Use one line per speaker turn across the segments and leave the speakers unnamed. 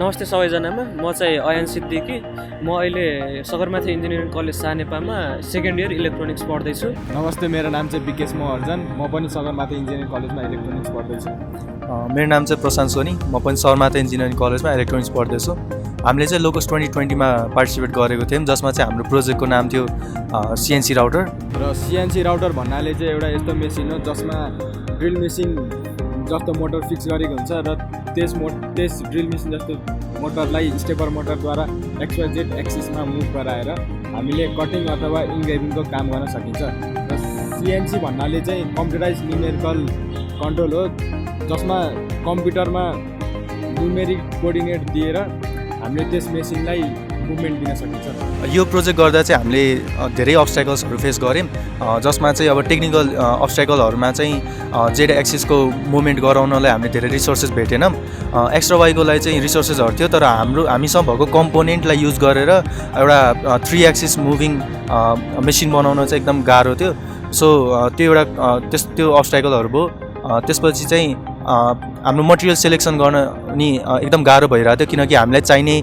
नमस्ते सबैजनामा म चाहिँ अयन सिद्दिकी म अहिले सगरमाथा इन्जिनियरिङ कलेज सानेपामा सेकेन्ड इयर इलेक्ट्रोनिक्स पढ्दैछु।
नमस्ते, मेरो नाम चाहिँ बिकेश महर्जन, म पनि सगरमाथा इन्जिनियरिङ कलेजमा इलेक्ट्रोनिक्स पढ्दैछु।
मेरो नाम चाहिँ प्रशान्त सोनी, म पनि सगरमाथा इन्जिनियरिङ कलेजमा इलेक्ट्रोनिक्स पढ्दैछु। हामीले चाहिँ लोकस 2020मा पार्टिसिपेट गरेको थियौँ, जसमा चाहिँ हाम्रो प्रोजेक्टको नाम थियो सिएनसी राउटर।
र सिएनसी राउटर भन्नाले चाहिँ एउटा यस्तो मेसिन हो जसमा ड्रिल मेसिन जस्तो मोटर फिक्स गरेको हुन्छ र त्यस ड्रिल मेसिन जस्तो मोटरलाई स्टेपर मोटरद्वारा XYZ एक्सिसमा मुभ गराएर हामीले कटिङ अथवा इन्ग्रेभिङको काम गर्न सकिन्छ। र सिएनसी भन्नाले चाहिँ कम्प्युटराइज न्युमेरिकल कन्ट्रोल हो, जसमा कम्प्युटरमा न्युमेरिक कोअर्डिनेट दिएर हामीले त्यस मेसिनलाई मुभमेन्ट दिन सकिन्छ।
यो प्रोजेक्ट गर्दा चाहिँ हामीले धेरै अब्स्ट्याकल्सहरू फेस गऱ्यौँ, जसमा चाहिँ अब टेक्निकल अब्स्ट्याकलहरूमा चाहिँ जेड एक्सिसको मुभमेन्ट गराउनलाई हामीले धेरै रिसोर्सेस भेटेनौँ। एक्स्ट्रा वाईको लागि चाहिँ रिसोर्सेसहरू थियो, तर हामीसँग भएको कम्पोनेन्टलाई युज गरेर एउटा 3 एक्सिस मुभिङ मेसिन बनाउन चाहिँ एकदम गाह्रो थियो। सो त्यो एउटा त्यो अब्स्ट्याकलहरू भयो। त्यसपछि चाहिँ हाम्रो मटेरियल सेलेक्सन गर्न नि एकदम गाह्रो भइरहेको थियो, किनकि हामीलाई चाहिने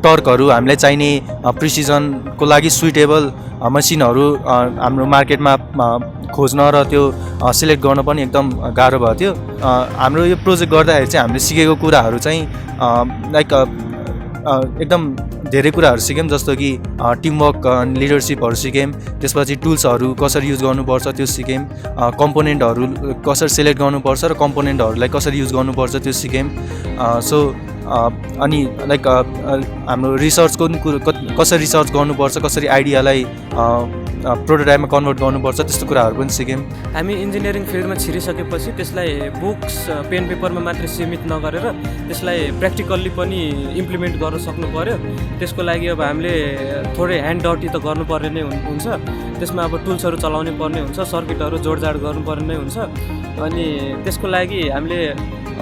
टर्कहरू, हामीलाई चाहिने प्रिसिजनको लागि सुइटेबल मसिनहरू हाम्रो मार्केटमा खोज्न र त्यो सिलेक्ट गर्न पनि एकदम गाह्रो भएको थियो। हाम्रो यो प्रोजेक्ट गर्दाखेरि चाहिँ हामीले सिकेको कुराहरू चाहिँ लाइक एकदम धेरै कुराहरू सिक्यौँ, जस्तो कि टिमवर्क, लिडरसिपहरू सिक्यौँ। त्यसपछि टुल्सहरू कसरी युज गर्नुपर्छ त्यो सिक्यौँ, कम्पोनेन्टहरू कसरी सेलेक्ट गर्नुपर्छ र कम्पोनेन्टहरूलाई कसरी युज गर्नुपर्छ त्यो सिक्यौँ। अनि लाइक हाम्रो रिसर्चको कसरी रिसर्च गर्नुपर्छ, कसरी आइडियालाई प्रोटोटाइपमा कन्भर्ट गर्नुपर्छ, त्यस्तो कुराहरू पनि सिक्यौँ।
हामी इन्जिनियरिङ फिल्डमा छिरिसकेपछि त्यसलाई बुक्स पेन पेपरमा मात्रै सीमित नगरेर त्यसलाई प्र्याक्टिकल्ली पनि इम्प्लिमेन्ट गर्न सक्नु पर्यो। त्यसको लागि अब हामीले थोरै ह्यान्ड डर्टी त गर्नुपर्ने नै हुन्छ। त्यसमा अब टुल्सहरू चलाउनै पर्ने हुन्छ, सर्किटहरू जोडजाड गर्नुपर्ने नै हुन्छ। अनि त्यसको लागि हामीले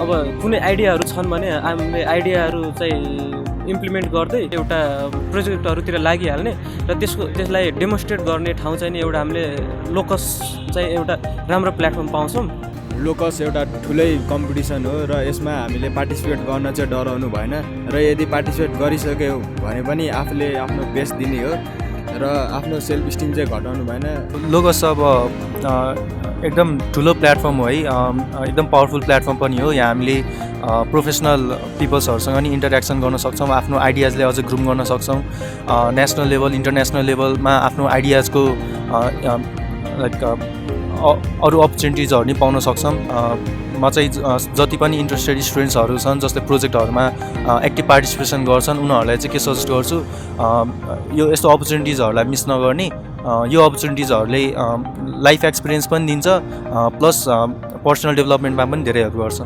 अब कुनै आइडियाहरू छन् भने हामीले आइडियाहरू चाहिँ इम्प्लिमेन्ट गर्दै एउटा प्रोजेक्टहरूतिर लागिहाल्ने र त्यसलाई डेमोन्स्ट्रेट गर्ने ठाउँ चाहिँ नि एउटा हामीले लोकस चाहिँ एउटा राम्रो प्लेटफर्म पाउँछौँ।
लोकस एउटा ठुलै कम्पिटिसन हो र यसमा हामीले पार्टिसिपेट गर्न चाहिँ डराउनु भएन, र यदि पार्टिसिपेट गरिसक्यो भने पनि आफूले आफ्नो बेस्ट दिने हो र आफ्नो सेल्फ स्टिम चाहिँ घटाउनु भएन।
लोकस अब एकदम ठुलो प्लेटफर्म हो है, एकदम पावरफुल प्लेटफर्म पनि हो। यहाँ हामीले प्रोफेसनल पिपल्सहरूसँग नि इन्टरेक्सन गर्न सक्छौँ, आफ्नो आइडियाजलाई अझै ग्रुम गर्न सक्छौँ। नेसनल लेभल, इन्टरनेसनल लेभलमा आफ्नो आइडियाजको लाइक अरू अपर्च्युनिटिजहरू नि पाउन सक्छौँ। म चाहिँ जति पनि इन्ट्रेस्टेड स्टुडेन्ट्सहरू छन् जसले प्रोजेक्टहरूमा एक्टिभ पार्टिसिपेसन गर्छन् उनीहरूलाई चाहिँ के सजेस्ट गर्छु, यो यस्तो अपर्च्युनिटिजहरूलाई मिस नगर्ने। यो अपर्च्युनिटिजहरूले लाइफ एक्सपिरियन्स पनि दिन्छ, प्लस पर्सनल डेभलपमेन्टमा पनि धेरै हेल्प गर्छ।